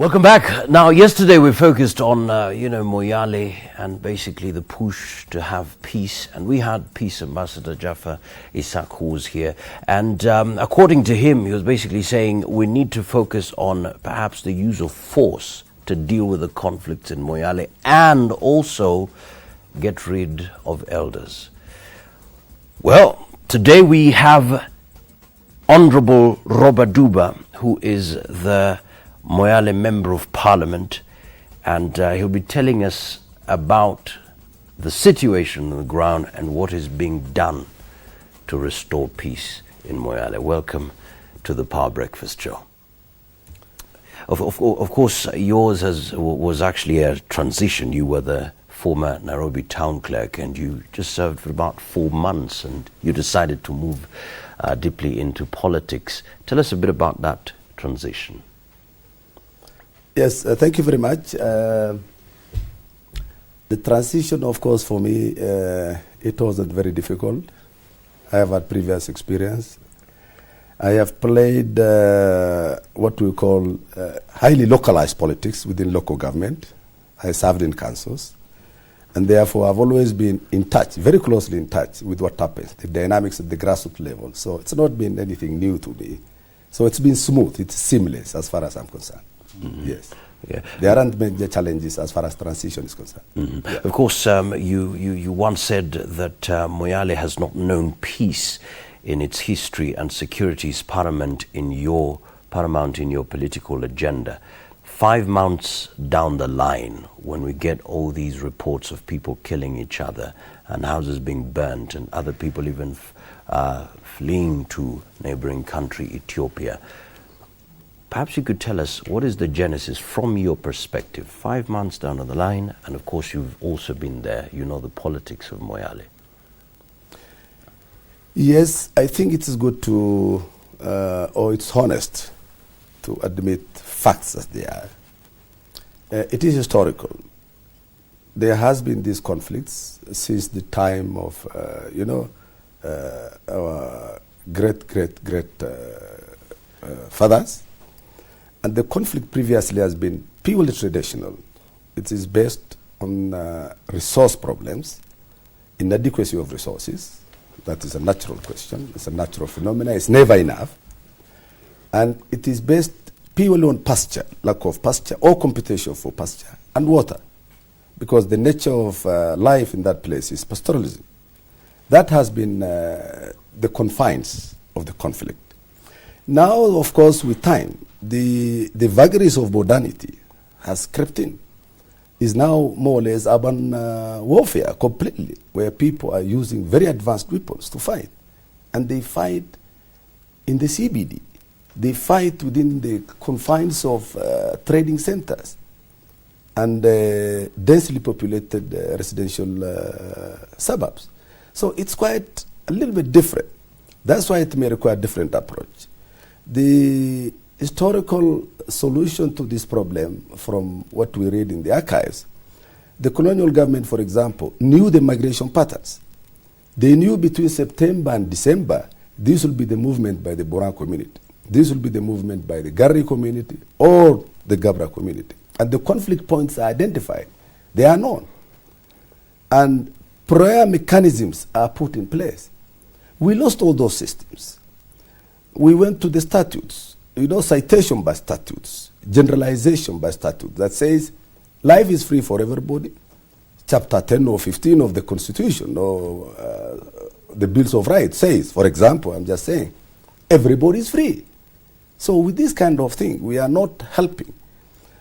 Welcome back. Now, yesterday we focused on, Moyale and basically the push to have peace. And we had Peace Ambassador Jaffa Isaac, who was here. And according to him, he was basically saying we need to focus on perhaps the use of force to deal with the conflicts in Moyale and also get rid of elders. Well, today we have Honorable Roba Duba, who is the Moyale Member of Parliament, and he'll be telling us about the situation on the ground and what is being done to restore peace in Moyale. Welcome to the Power Breakfast Show. Of course, yours was actually a transition. You were the former Nairobi town clerk, and you just served for about 4 months, and you decided to move deeply into politics. Tell us a bit about that transition. Yes, thank you very much. The transition, of course, for me, it wasn't very difficult. I have had previous experience. I have played what we call highly localized politics within local government. I served in councils. And therefore, I've always been in touch, very closely in touch with what happens, the dynamics at the grassroots level. So it's not been anything new to me. So it's been smooth, it's seamless as far as I'm concerned. Mm-hmm. Yes. Yeah. There aren't major challenges as far as transition is concerned. Mm-hmm. Yeah. Of course, you once said that Moyale has not known peace in its history, and security is paramount in your political agenda. 5 months down the line, when we get all these reports of people killing each other and houses being burnt and other people even fleeing to neighboring country Ethiopia, perhaps you could tell us what is the genesis from your perspective, 5 months down the line, and of course you've also been there, you know the politics of Moyale. Yes, I think it is good to, or it's honest to admit facts as they are. It is historical. There has been these conflicts since the time of, our great fathers. And the conflict previously has been purely traditional. It is based on resource problems, inadequacy of resources. That is a natural question. It's a natural phenomenon. It's never enough. And it is based purely on pasture, lack of pasture or competition for pasture and water, because the nature of life in that place is pastoralism. That has been the confines of the conflict. Now, of course, with time, the vagaries of modernity has crept in. Is now more or less urban warfare completely, where people are using very advanced weapons to fight. And they fight in the CBD. They fight within the confines of trading centers and densely populated residential suburbs. So it's quite a little bit different. That's why it may require a different approach. The historical solution to this problem, from what we read in the archives, the colonial government, for example, knew the migration patterns. They knew between September and December, this will be the movement by the Boran community. This will be the movement by the Garri community or the Gabra community. And the conflict points are identified. They are known. And prior mechanisms are put in place. We lost all those systems. We went to the statutes. Citation by statutes, generalization by statute that says life is free for everybody. Chapter 10 or 15 of the Constitution or the Bills of Rights says, for example, I'm just saying, everybody is free. So with this kind of thing, we are not helping.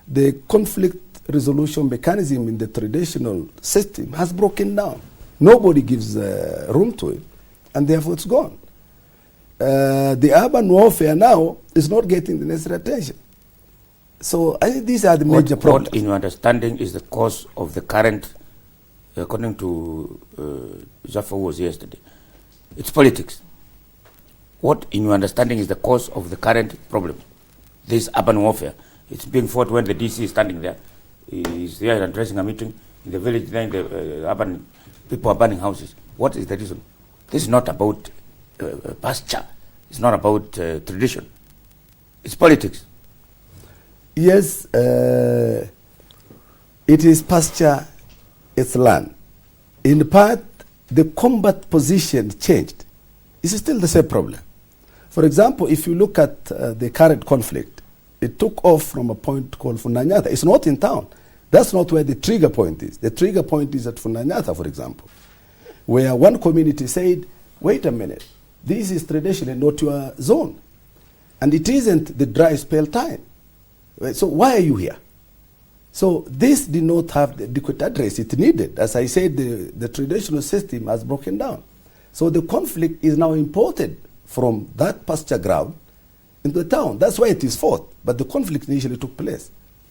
The conflict resolution mechanism in the traditional system has broken down. Nobody gives room to it, and therefore it's gone. The urban warfare now is not getting the necessary attention. So I think these are the major problems. What, in your understanding, is the cause of the current, according to Jaffa was yesterday, it's politics. What, in your understanding, is the cause of the current problem? This urban warfare. It's being fought when the DC is standing there. He's there addressing a meeting in the village, then the urban people are burning houses. What is the reason? This is not about pasture. It's not about tradition. It's politics. Yes, it is pasture, it's land. In part, the combat position changed. It's still the same problem. For example, if you look at the current conflict, it took off from a point called Funanyata. It's not in town. That's not where the trigger point is. The trigger point is at Funanyata, for example, where one community said, wait a minute, this is traditionally not your zone. And it isn't the dry spell time. So why are you here? So this did not have the adequate address it needed. As I said, the traditional system has broken down. So the conflict is now imported from that pasture ground into the town. That's why it is fought. But the conflict initially took place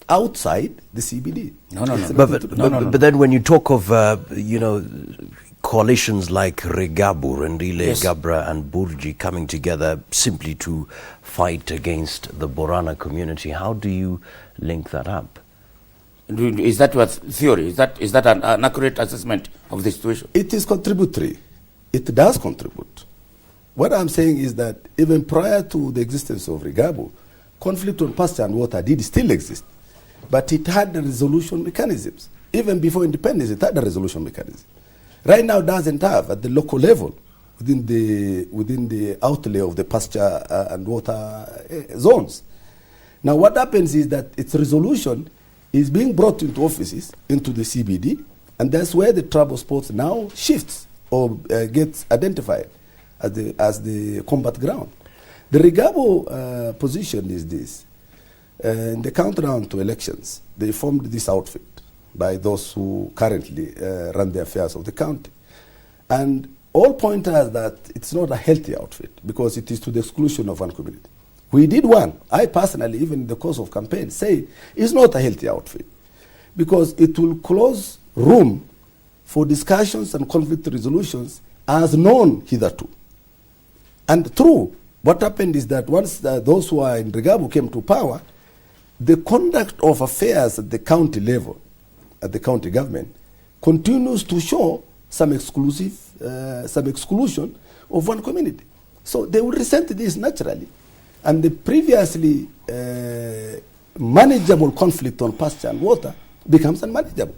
outside the CBD. But then when you talk of, coalitions like Regabu, Rendile, Yes. Gabra and Burji coming together simply to fight against the Borana community, how do you link that up? Is that your theory? Is that an accurate assessment of the situation? It is contributory. It does contribute. What I'm saying is that even prior to the existence of Regabu, conflict on pasture and water did still exist. But it had the resolution mechanisms. Even before independence, it had a resolution mechanism. Right now, it doesn't have at the local level within the outlay of the pasture and water zones. Now, what happens is that its resolution is being brought into offices, into the CBD, and that's where the tribal sports now shifts or gets identified as the combat ground. The Regabo position is this. In the countdown to elections, they formed this outfit by those who currently run the affairs of the county. And all point out that it's not a healthy outfit because it is to the exclusion of one community. We did one. I personally, even in the course of campaign, say it's not a healthy outfit because it will close room for discussions and conflict resolutions as known hitherto. And true, what happened is that once those who are in Regabu came to power, the conduct of affairs at the county level, at the county government, continues to show some exclusion of one community. So they will resent this naturally. And the previously manageable conflict on pasture and water becomes unmanageable.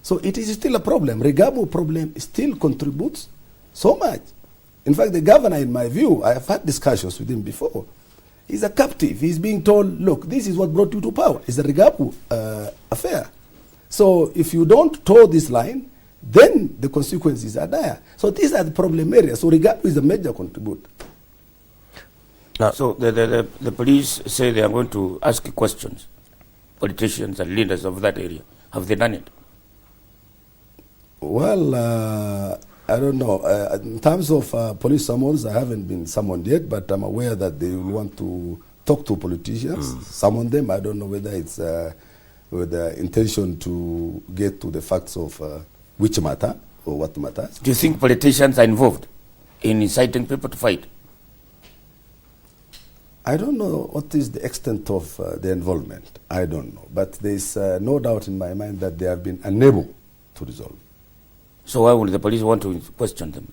So it is still a problem. Regabu problem still contributes so much. In fact, the governor, in my view, I have had discussions with him before. He's a captive. He's being told, look, this is what brought you to power. It's a Regabu affair. So if you don't toe this line, then the consequences are dire. So these are the problem areas. So Regabu is a major contributor. So the police say they are going to ask questions, politicians and leaders of that area. Have they done it? Well, I don't know. In terms of police summons, I haven't been summoned yet, but I'm aware that they will want to talk to politicians, summon them. I don't know whether it's with the intention to get to the facts of which matter or what matters. Do you think politicians are involved in inciting people to fight? I don't know what is the extent of the involvement. I don't know. But there's no doubt in my mind that they have been unable to resolve. So why would the police want to question them?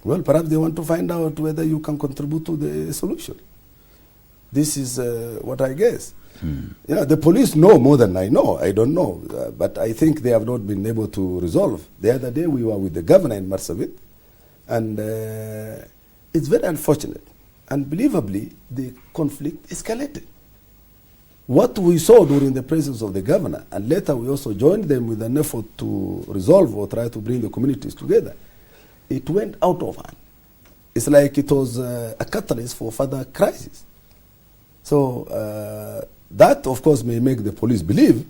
Well, perhaps they want to find out whether you can contribute to the solution. This is what I guess. Yeah, the police know more than I know. I don't know. But I think they have not been able to resolve. The other day we were with the governor in Marsabit, and it's very unfortunate. Unbelievably, the conflict escalated. What we saw during the presence of the governor, and later we also joined them with an effort to resolve or try to bring the communities together, it went out of hand. It's like it was a catalyst for further crisis. So that, of course, may make the police believe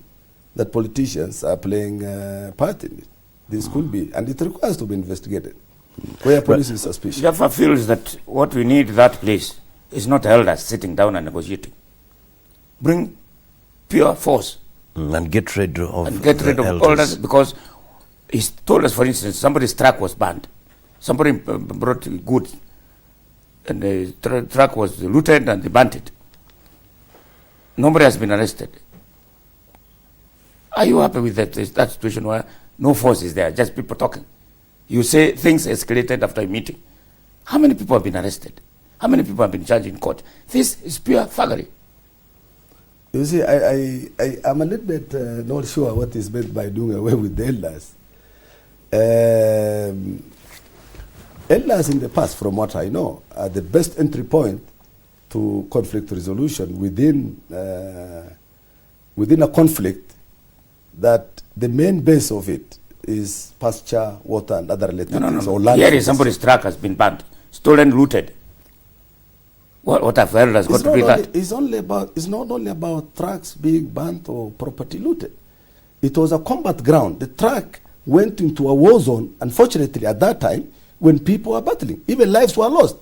that politicians are playing a part in it. This could be, and it requires to be investigated. Where police is suspicious. Jaffa feels that what we need that place is not elders sitting down and negotiating. Bring pure force. And get rid of elders, because he told us, for instance, somebody's truck was burned. Somebody brought goods, and the truck was looted and they burnt it. Nobody has been arrested. Are you happy with that situation where no force is there, just people talking? You say things escalated after a meeting. How many people have been arrested? How many people have been charged in court? This is pure thuggery. You see, I'm a little bit not sure what is meant by doing away with the elders. Elders in the past, from what I know, are the best entry point to conflict resolution within a conflict that the main base of it is pasture, water, and other related things. No. Here is somebody's truck has been burnt, stolen, looted. What have elders got to do with that? It's not only about trucks being burnt or property looted. It was a combat ground. The truck went into a war zone, unfortunately, at that time, when people were battling. Even lives were lost.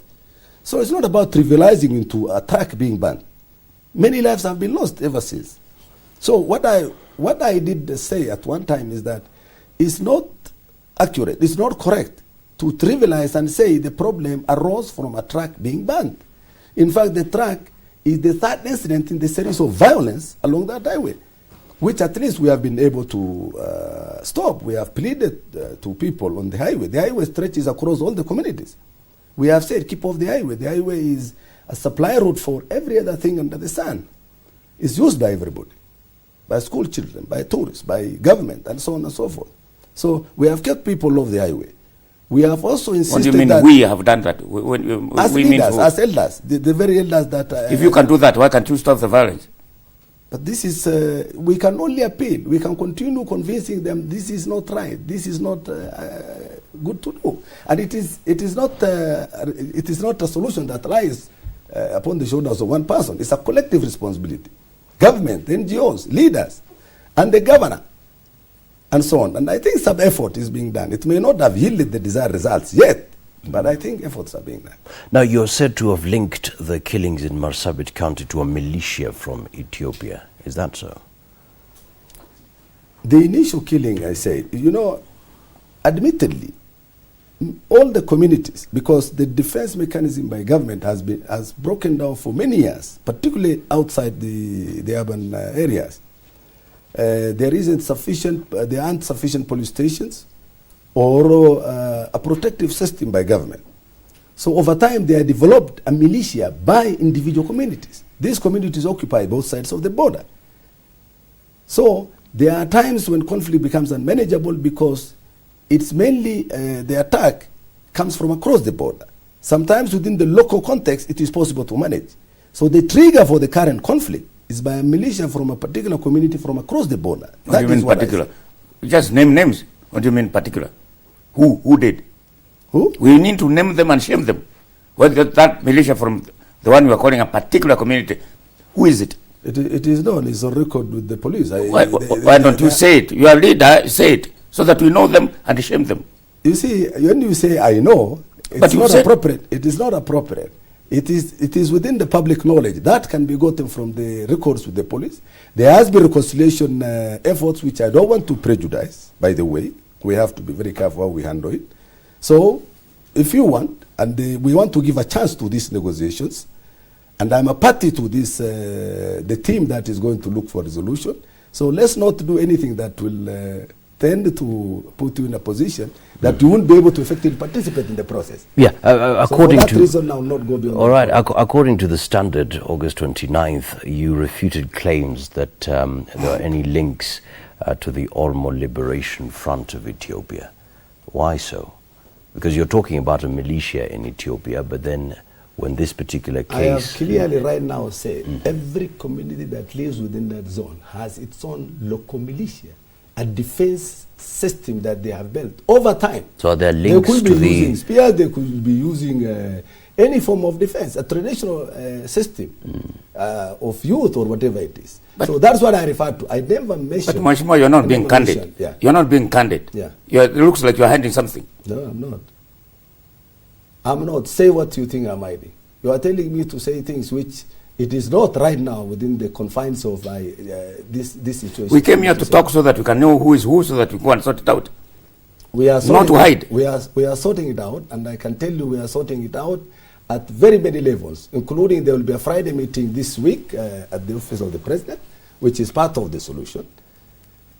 So it's not about trivializing into a truck being burnt. Many lives have been lost ever since. So what I did say at one time is that it's not accurate, it's not correct to trivialize and say the problem arose from a truck being burnt. In fact, the truck is the third incident in the series of violence along that highway, which at least we have been able to stop. We have pleaded to people on the highway. The highway stretches across all the communities. We have said, keep off the highway. The highway is a supply route for every other thing under the sun. It's used by everybody, by school children, by tourists, by government, and so on and so forth. So we have kept people off the highway. We have also insisted that... What do you mean we have done that? As leaders, as elders, the very elders that... if you can do that, why can't you stop the violence? But this is... we can only appeal. We can continue convincing them this is not right. This is not good to do. And it is not a solution that lies upon the shoulders of one person. It's a collective responsibility. Government, NGOs, leaders, and the governor, and so on. And I think some effort is being done. It may not have yielded the desired results yet, but I think efforts are being done. Now, you're said to have linked the killings in Marsabit County to a militia from Ethiopia. Is that so? The initial killing, I said, admittedly, all the communities, because the defense mechanism by government has broken down for many years, particularly outside the urban areas. There aren't sufficient police stations or a protective system by government. So over time, they have developed a militia by individual communities. These communities occupy both sides of the border. So there are times when conflict becomes unmanageable because it's mainly the attack comes from across the border. Sometimes within the local context, it is possible to manage. So the trigger for the current conflict is by a militia from a particular community from across the border. What do you mean particular? Just name names. What do you mean particular? Who did? Who? We need to name them and shame them. Whether that militia from the one we are calling a particular community, who is it? It is known. It's on record with the police. Why don't you say it? Your leader, say it, so that we know them and shame them. You see, when you say I know, it's not appropriate. It is not appropriate. It is within the public knowledge. That can be gotten from the records with the police. There has been reconciliation efforts, which I don't want to prejudice, by the way. We have to be very careful how we handle it. So, if you want, and we want to give a chance to these negotiations, and I'm a party to this, the team that is going to look for resolution. So let's not do anything that will tend to put you in a position that you won't be able to effectively participate in the process. Yeah, according so for that to... reason, I will not go beyond... All right, according to the Standard, August 29th, you refuted claims that there are any links to the Oromo Liberation Front of Ethiopia. Why so? Because you're talking about a militia in Ethiopia, but then when this particular case... I have clearly right now said every community that lives within that zone has its own local militia, a defense system that they have built over time. So are there links to the... They could be using spears, they could be using any form of defense, a traditional system of youth or whatever it is. But so that's what I refer to. I never mentioned... But Mashima, you're not being candid. Yeah. You're not being candid. Yeah. It looks like you're hiding something. No, I'm not. I'm not. Say what you think I'm hiding. You are telling me to say things which it is not right now within the confines of this situation. We came here to talk so that we can know who is who, so that we go and sort it out. We are not to hide. We are sorting it out, and I can tell you we are sorting it out at very many levels, including there will be a Friday meeting this week at the office of the president, which is part of the solution.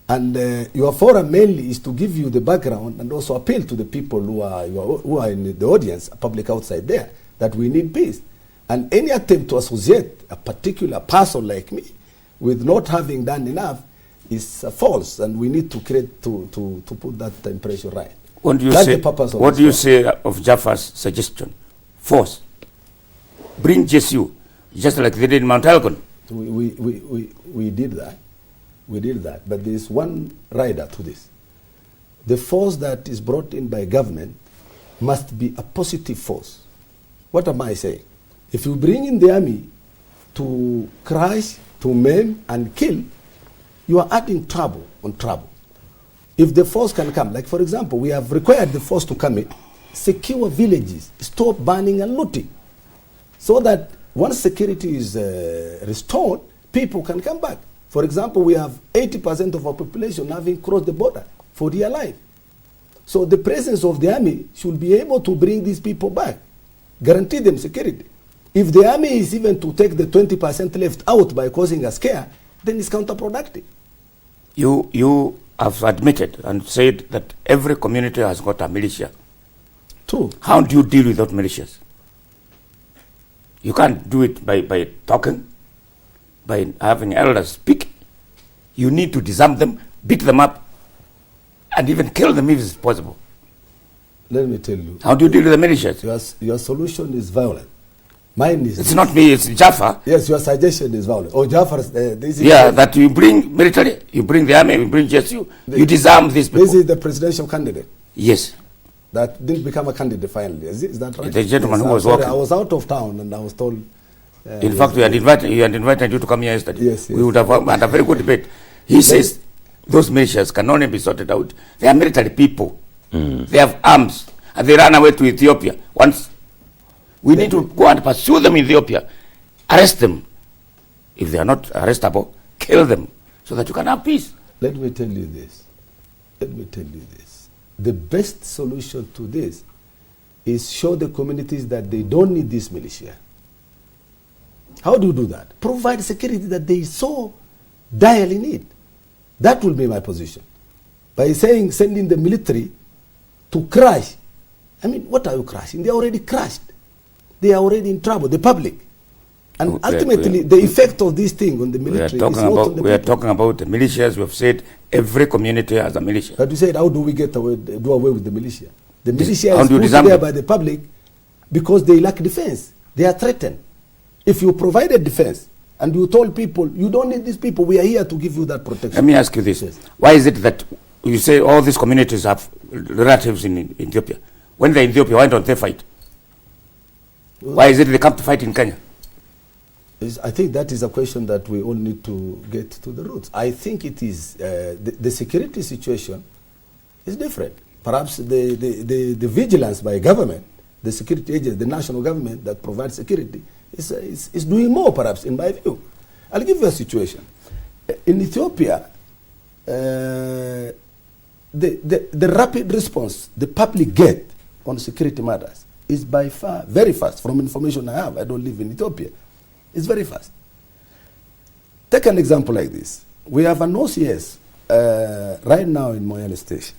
And your forum mainly is to give you the background and also appeal to the people who are in the audience, public outside there, that we need peace. And any attempt to associate a particular person like me with not having done enough is false, and we need to create to put that impression right. What do you That's say? the purpose of What this do you law. say of Jaffa's suggestion? Force. Bring JSU, just like they did in Mount Elgon. We did that. We did that. But there is one rider to this. The force that is brought in by government must be a positive force. What am I saying? If you bring in the army to crush, to maim, and kill, you are adding trouble on trouble. If the force can come, like for example, we have required the force to come in, secure villages, stop burning and looting, so that once security is restored, people can come back. For example, we have 80% of our population having crossed the border for their life. So the presence of the army should be able to bring these people back, guarantee them security. If the army is even to take the 20% left out by causing a scare, then it's counterproductive. You have admitted and said that every community has got a militia. True. How do you deal with those militias? You can't do it by talking, by having elders speak. You need to disarm them, beat them up, and even kill them if it's possible. Let me tell you. How do you deal with the militias? Your solution is violent. Mine is... It's not me, it's Jaffa. Yes, your suggestion is violent. Oh, Jaffar's... this is that you bring military, you bring the army, you bring JSU, you disarm these people. This is the presidential candidate Yes. that didn't become a candidate finally. Is that right? The gentleman Yes, who was sorry, walking. I was out of town and I was told... In fact, we had invited you to come here yesterday. Yes, We would have had a very good debate. He says those militias can only be sorted out. They are military people. They have arms, and they ran away to Ethiopia. Once we need to go and pursue them in Ethiopia, arrest them. If they are not arrestable, kill them, so that you can have peace. Let me tell you this. The best solution to this is show the communities that they don't need this militia. How do you do that? Provide security that they so direly need. That will be my position. By saying sending the military to crush. I mean, what are you crushing? They are already crushed. They are already in trouble, the public. And ultimately, the effect of this thing on the military is not on the people. We are talking about the militias. We have said every community has a militia. But you said, how do we do away with the militia? The militia How is do you put disarm there them? by the public because they lack defense. They are threatened. If you provided defense and you told people, you don't need these people, we are here to give you that protection. Let me ask you this. Yes. Why is it that you say all these communities have relatives in Ethiopia? When they're in Ethiopia, why don't they fight? Why is it they come to fight in Kenya? I think that is a question that we all need to get to the roots. I think it is, the security situation is different. Perhaps the vigilance by government, the security agents, the national government that provides security, is doing more, perhaps, in my view. I'll give you a situation. In Ethiopia, the rapid response the public get on security matters is by far very fast. From information I have, I don't live in Ethiopia. It's very fast. Take an example like this. We have an OCS right now in Moyale Station.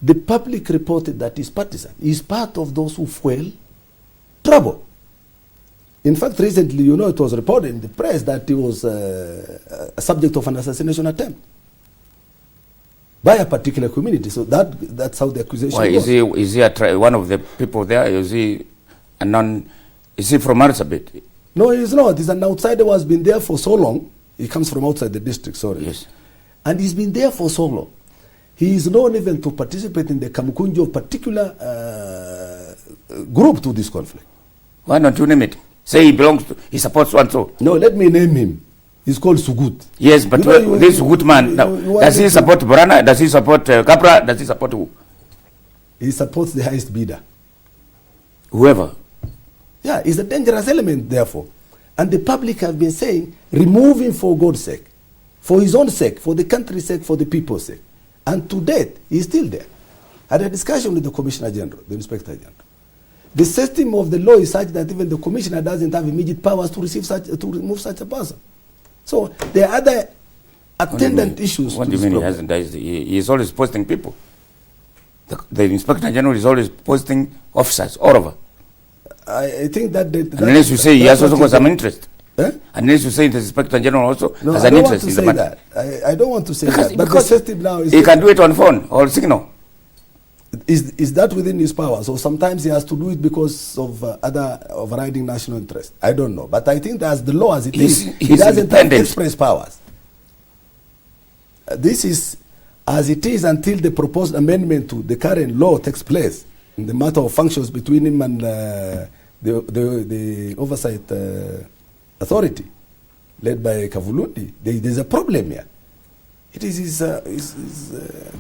The public reported that he's partisan. He's part of those who fuel trouble. In fact, recently, it was reported in the press that he was a subject of an assassination attempt by a particular community. So that's how the accusation was. Is he one of the people there? Is he is he from Marsabit? No, he's not. He's an outsider who has been there for so long. He comes from outside the district, sorry. Yes. And he's been there for so long. He is known even to participate in the Kamukunji of particular group to this conflict. Why don't you name it? Say he supports one so. No, let me name him. He's called Sugut. Yes, but this Sugut man, does he support Borana? Does he support Capra? Does he support who? He supports the highest bidder. Whoever. Yeah, he's a dangerous element, therefore. And the public have been saying, remove him for God's sake, for his own sake, for the country's sake, for the people's sake. And to date, he's still there. I had a discussion with the Commissioner General, the Inspector General. The system of the law is such that even the Commissioner doesn't have immediate powers to remove such a person. So there are other attendant issues. What do you mean he hasn't? He is always posting people. The Inspector General is always posting officers all over. I think that... Unless you say he has also got some interest. Unless you say the Inspector General also No, has I an don't want interest to in the say matter. that. I don't want to say Because- that. But the because system now is... He can do it on phone or signal. Is that within his power? So sometimes he has to do it because of other overriding national interest. I don't know. But I think that as the law as it is, he He's doesn't have independent. express powers. This is as it is until the proposed amendment to the current law takes place in the matter of functions between him and the oversight authority led by Kavulundi. There's a problem here. It is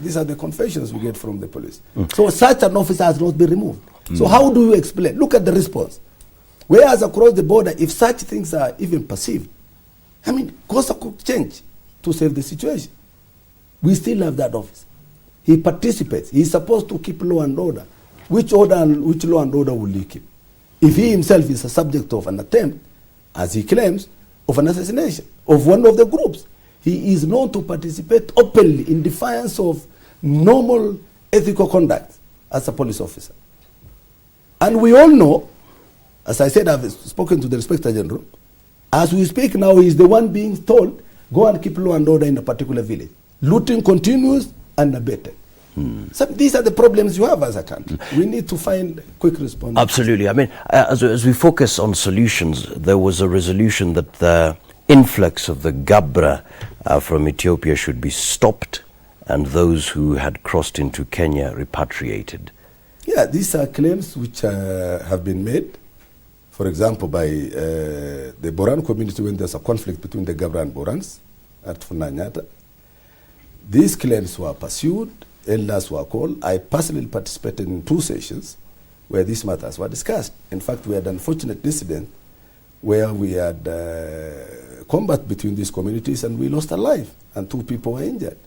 these are the confessions we get from the police. So such an officer has not been removed. So how do you explain? Look at the response. Whereas across the border, if such things are even perceived, I mean, course could change to save the situation. We still have that officer. He participates. He's supposed to keep law and order. Which law and order will he keep? If he himself is a subject of an attempt, as he claims, of an assassination of one of the groups, he is known to participate openly in defiance of normal ethical conduct as a police officer. And we all know, as I said, I've spoken to the Inspector General, as we speak now, he is the one being told, go and keep law and order in a particular village. Looting continues unabated. So these are the problems you have as a country. We need to find quick response. Absolutely. I mean, as we focus on solutions, there was a resolution that the influx of the Gabra from Ethiopia should be stopped and those who had crossed into Kenya repatriated. Yeah, these are claims which have been made, for example, by the Boran community when there's a conflict between the Gabra and Borans at Funanyata. These claims were pursued, elders were called. I personally participated in 2 sessions where these matters were discussed. In fact, we had an unfortunate incident where we had combat between these communities and we lost a life and 2 people were injured.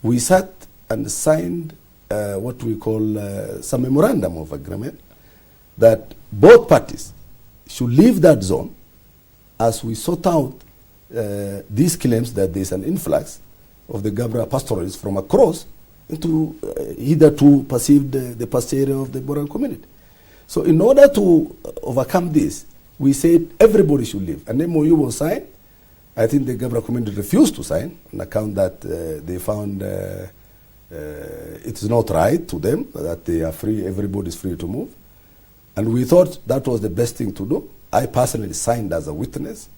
We sat and signed what we call some memorandum of agreement that both parties should leave that zone as we sort out these claims that there's an influx of the Gabra pastoralists from across into hitherto perceived the pasture area of the Boran community. So in order to overcome this, we said everybody should leave. An MOU was signed. I think the Gabra community refused to sign on account that they found it is not right to them, that they are free, everybody is free to move. And we thought that was the best thing to do. I personally signed as a witness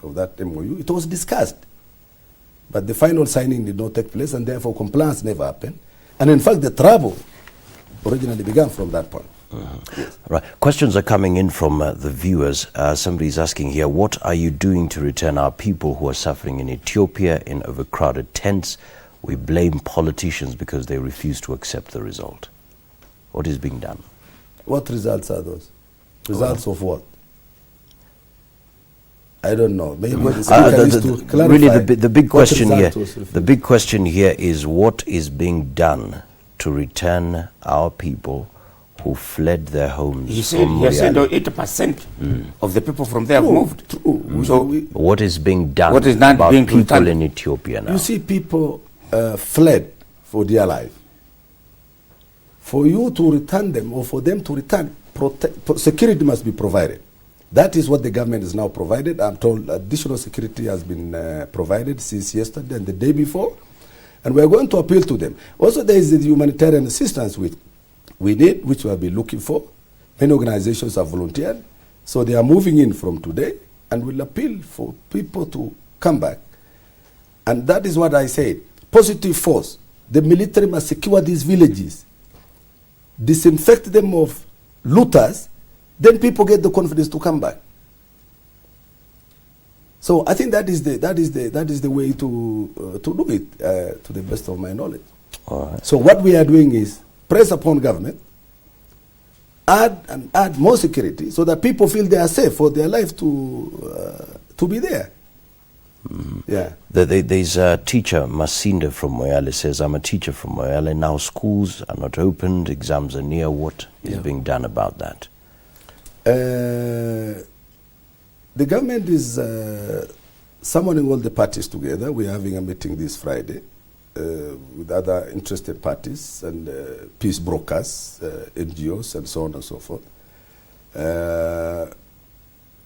of that MOU. It was discussed. But the final signing did not take place, and therefore compliance never happened. And in fact, the trouble originally began from that point. Yes. Right. Questions are coming in from the viewers. Somebody's asking here, what are you doing to return our people who are suffering in Ethiopia in overcrowded tents? We blame politicians because they refuse to accept the result. What is being done? What results are those? Results of what? I don't know. Maybe the speaker needs to clarify. Really, the big what question here. result was refused. The big question here is what is being done to return our people who fled their homes He said, from Moyale. 80% of the people from there have moved. True. So What is being done What is not about being people returned? in Ethiopia now? You see, people fled for their life. For you to return them, or for them to return, security must be provided. That is what the government is now provided. I'm told additional security has been provided since yesterday and the day before. And we're going to appeal to them. Also, there is the humanitarian assistance we need, which we'll be looking for. Many organizations have volunteered. So they are moving in from today, and we'll appeal for people to come back. And that is what I said. Positive force. The military must secure these villages, disinfect them of looters, then people get the confidence to come back. So I think that is the way to do it, to the best of my knowledge. All right. So what we are doing is press upon government, add more security, so that people feel they are safe for their life to be there. Yeah. There's a teacher, Masinda from Moyale, says, I'm a teacher from Moyale. Now schools are not opened, exams are near. What is being done about that? The government is summoning all the parties together. We're having a meeting this Friday with other interested parties and peace brokers, NGOs, and so on and so forth.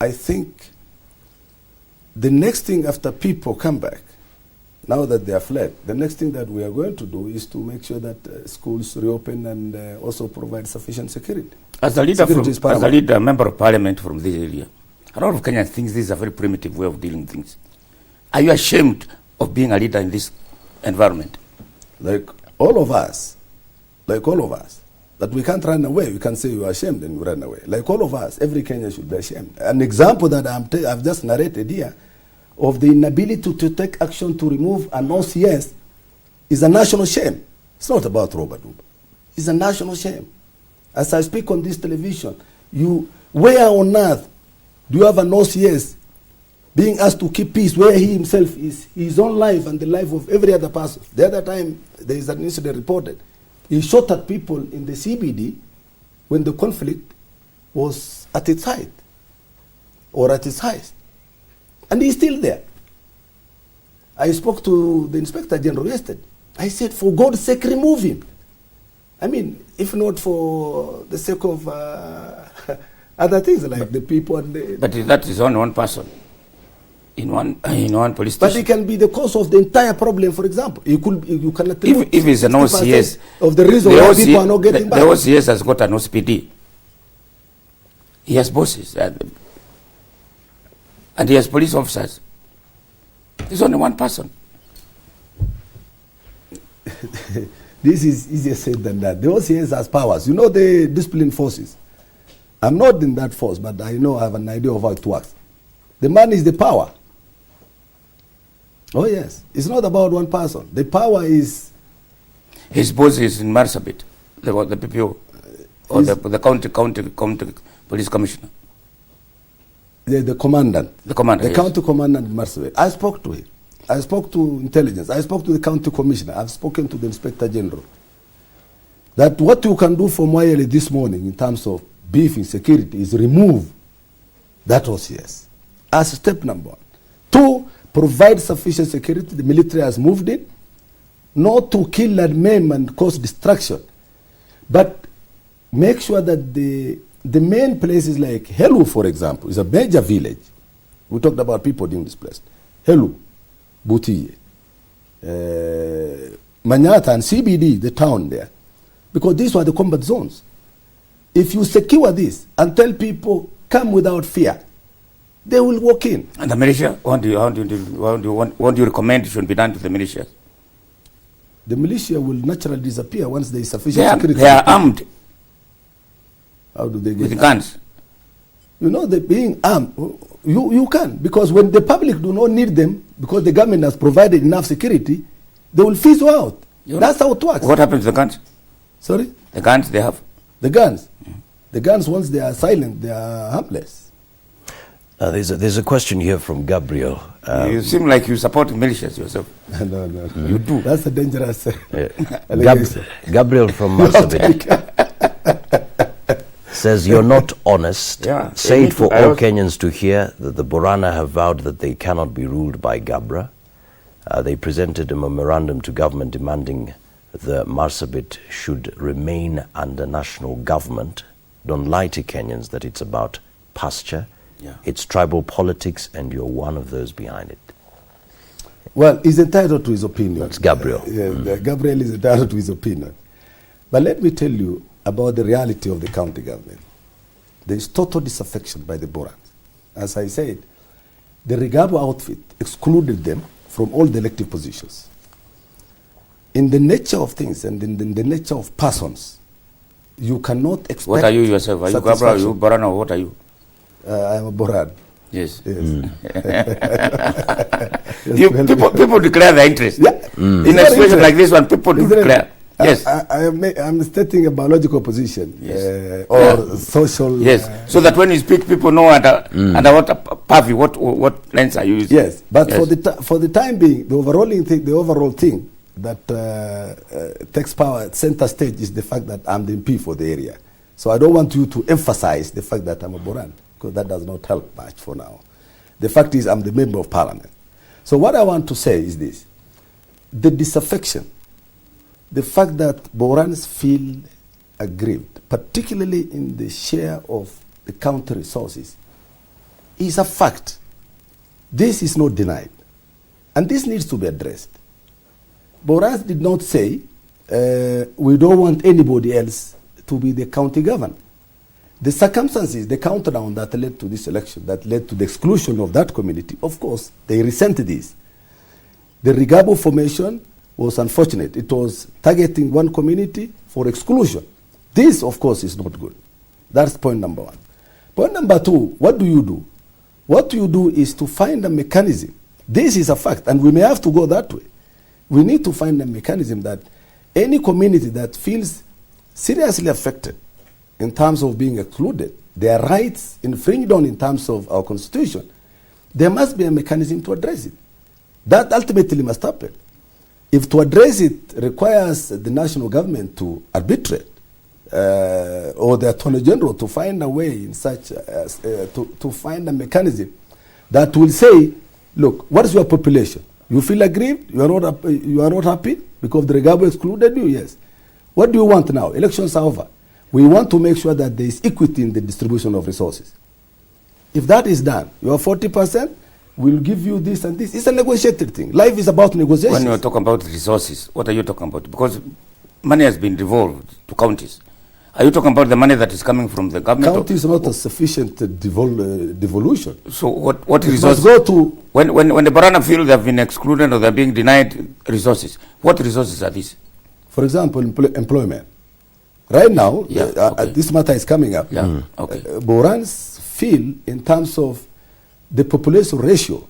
I think the next thing after people come back, now that they are fled, the next thing that we are going to do is to make sure that schools reopen and also provide sufficient security. As a leader, member of parliament from this area, a lot of Kenyans think this is a very primitive way of dealing with things. Are you ashamed of being a leader in this environment? Like all of us, that we can't run away. We can't say you are ashamed and we run away. Like all of us, every Kenyan should be ashamed. An example that I've just narrated here of the inability to take action to remove an OCS is a national shame. It's not about Roba Duba. It's a national shame. As I speak on this television, where on earth do you have an OCS being asked to keep peace where he himself is, his own life and the life of every other person? The other time, there is an incident reported. He shot at people in the CBD when the conflict was at its height or at its highest. And he's still there. I spoke to the Inspector General yesterday. I said, for God's sake, remove him. I mean, if not for the sake of other things like the people and the... But that is only one person in one police station. But it can be the cause of the entire problem, for example. You cannot... If it's an OCS... Of the reason why people are not getting back. The OCS has got an OCPD. He has bosses. And he has police officers. There's only one person. This is easier said than that. The OCS has powers. You know the discipline forces. I'm not in that force, but I have an idea of how it works. The man is the power. Oh yes. It's not about one person. The power is... His boss is in Marsabit, the PPO, or the county police commissioner. The commandant. The commander, The county commandant in Marsabit. I spoke to him. I spoke to intelligence. I spoke to the county commissioner. I've spoken to the Inspector General. That what you can do for Moyale this morning in terms of beefing security is remove that OCS as step number one. 2, provide sufficient security. The military has moved in. Not to kill and maim and cause destruction, but make sure that the main places like Helu, for example, is a major village. We talked about people being displaced. Helu, Butiye, Manyata and CBD, the town there. Because these were the combat zones. If you secure this and tell people, come without fear, they will walk in. And the militia, what do you recommend should be done to the militia? The militia will naturally disappear once there is sufficient security. They are armed. How do they get with guns? You know, they being armed, you can. Because when the public do not need them, because the government has provided enough security, they will fizzle out. That's how it works. What happens to the guns? Sorry? The guns they have. The guns. The guns, once they are silent, they are harmless. There's a question here from Gabriel. You seem like you support militias yourself. No. You do. That's a dangerous Gabriel from Marsabit says, you're not honest. Yeah, Say it for all Kenyans to hear that the Borana have vowed that they cannot be ruled by Gabra. They presented a memorandum to government demanding the Marsabit should remain under national government. Don't lie to Kenyans that it's about pasture. Yeah. It's tribal politics, and you're one of those behind it. Well, he's entitled to his opinion. That's Gabriel. Gabriel is entitled to his opinion. But let me tell you about the reality of the county government. There is total disaffection by the Borans. As I said, the Rigabo outfit excluded them from all the elective positions. In the nature of things and in the nature of persons, you cannot expect... What are you yourself? Are you Gabra, are you Borana, or what are you? I'm a Boran. Yes. People declare their interest. Yeah. In a situation like this one, people do declare. Yes. I'm stating a biological position. Yes. Or social... Yes. So that when you speak, people know under what purview, what lens are you using. Yes. But yes. For the time being, the overall thing that takes power center stage is the fact that I'm the MP for the area. So I don't want you to emphasize the fact that I'm a Boran, because that does not help much for now. The fact is I'm the member of parliament. So what I want to say is this. The disaffection, the fact that Borans feel aggrieved, particularly in the share of the county resources, is a fact. This is not denied. And this needs to be addressed. Boras did not say, we don't want anybody else to be the county governor. The circumstances, the countdown that led to this election, that led to the exclusion of that community, of course, they resented this. The Rigabo formation was unfortunate. It was targeting one community for exclusion. This, of course, is not good. That's point number one. Point number two, what do you do? What you do is to find a mechanism. This is a fact, and we may have to go that way. We need to find a mechanism that any community that feels seriously affected in terms of being excluded, their rights infringed on in terms of our constitution, there must be a mechanism to address it. That ultimately must happen. If to address it requires the national government to arbitrate, or the Attorney General to find a way in such, to find a mechanism that will say, look, what is your population? You feel aggrieved? You are not happy because the Regabo excluded you? Yes. What do you want now? Elections are over. We want to make sure that there is equity in the distribution of resources. If that is done, you are 40%, we'll give you this and this. It's a negotiated thing. Life is about negotiations. When you talk about resources, what are you talking about? Because money has been devolved to counties. Are you talking about the money that is coming from the government? County is not a sufficient devolution. So what it resources? Must go to when the Barana feel they have been excluded or they are being denied resources, what resources are these? For example, employment. Right now, this matter is coming up. Yeah. Okay. Borans feel in terms of the population ratio,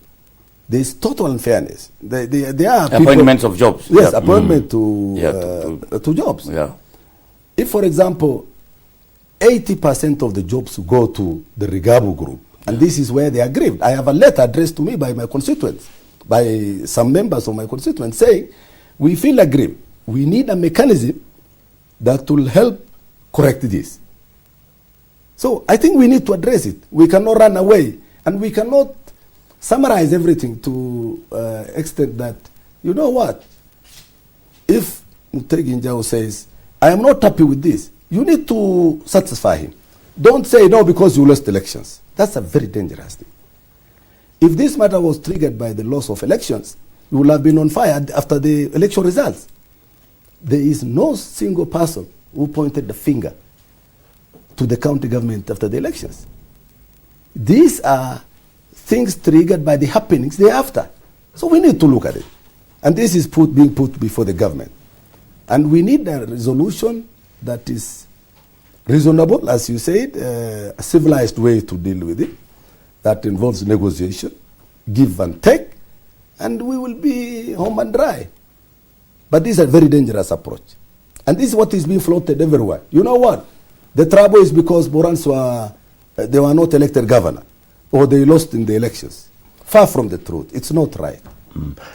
there is total unfairness. There are appointments of jobs. Yes, appointment to jobs. Yeah. If, for example, 80% of the jobs go to the Rigabu group, and this is where they are aggrieved. I have a letter addressed to me by my constituents, by some members of my constituents, saying, we feel aggrieved. We need a mechanism that will help correct this. So I think we need to address it. We cannot run away, and we cannot summarize everything to extent that, you know what, if Mutegi Njau says, I am not happy with this, you need to satisfy him. Don't say no because you lost elections. That's a very dangerous thing. If this matter was triggered by the loss of elections, you will have been on fire after the election results. There is no single person who pointed the finger to the county government after the elections. These are things triggered by the happenings thereafter. So we need to look at it. And this is being put before the government. And we need a resolution that is reasonable, as you said, a civilized way to deal with it, that involves negotiation, give and take, and we will be home and dry. But this is a very dangerous approach. And this is what is being floated everywhere. You know what? The trouble is because Borans they were not elected governor, or they lost in the elections. Far from the truth. It's not right.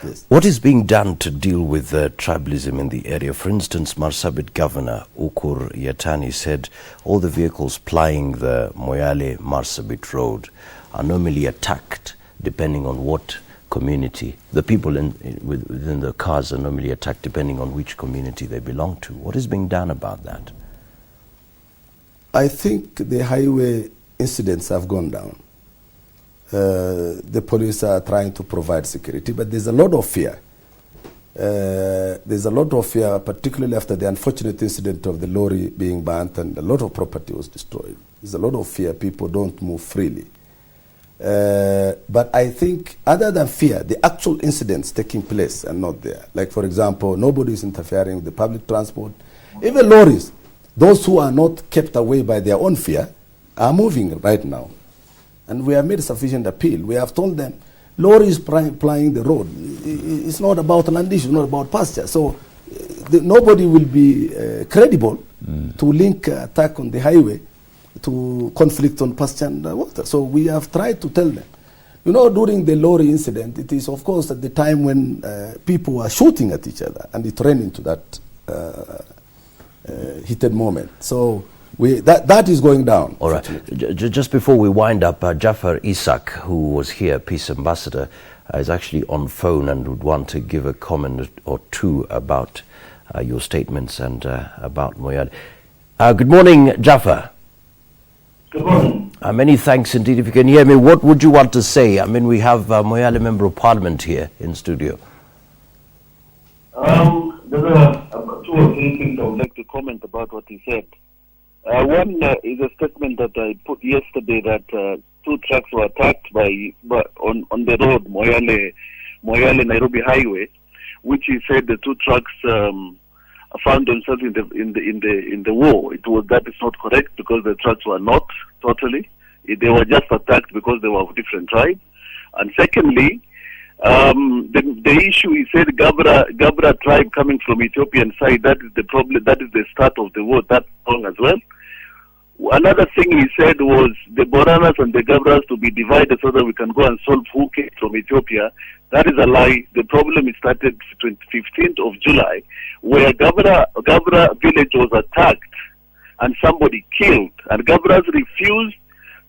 Yes. What is being done to deal with tribalism in the area? For instance, Marsabit Governor Ukur Yatani said all the vehicles plying the Moyale-Marsabit road are normally attacked depending on what community. The people within the cars are normally attacked depending on which community they belong to. What is being done about that? I think the highway incidents have gone down. The police are trying to provide security, but there's a lot of fear. There's a lot of fear, particularly after the unfortunate incident of the lorry being burnt and a lot of property was destroyed. There's a lot of fear. People don't move freely. But I think other than fear, the actual incidents taking place are not there. Like, for example, nobody is interfering with the public transport. Even lorries, those who are not kept away by their own fear, are moving right now. And we have made sufficient appeal. We have told them, lorries plying the road. It's not about land issue, it's not about pasture. So nobody will be credible to link attack on the highway to conflict on pasture and water. So we have tried to tell them. You know, during the lorry incident, it is, of course, at the time when people were shooting at each other, and it ran into that heated moment. So that is going down. All right. Just before we wind up, Jafar Isaac, who was here, Peace Ambassador, is actually on phone and would want to give a comment or two about your statements and about Moyale. Good morning, Jafar. Good morning. Many thanks indeed. If you can hear me, what would you want to say? I mean, we have Moyale Member of Parliament here in studio. There are two or three things I would like to comment about what he said. One is a statement that I put yesterday that two trucks were attacked on the road Moyale Nairobi Highway, which he said the two trucks found themselves in the war. That is not correct, because the trucks were not totally. They were just attacked because they were of different tribes. And secondly, the issue, he said, Gabra tribe coming from Ethiopian side, that is the problem, that is the start of the war, that's wrong as well. Another thing he said was the Boranas and the Gabras to be divided so that we can go and solve who came from Ethiopia. That is a lie. The problem started 15th of July, where Gabra village was attacked and somebody killed, and Gabras refused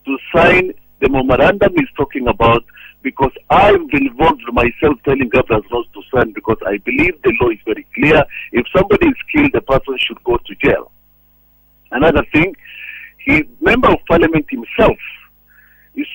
to sign the memorandum he's talking about, because I'm involved myself telling Gabras not to sign, because I believe the law is very clear. If somebody is killed, the person should go to jail. Another thing, member of parliament himself is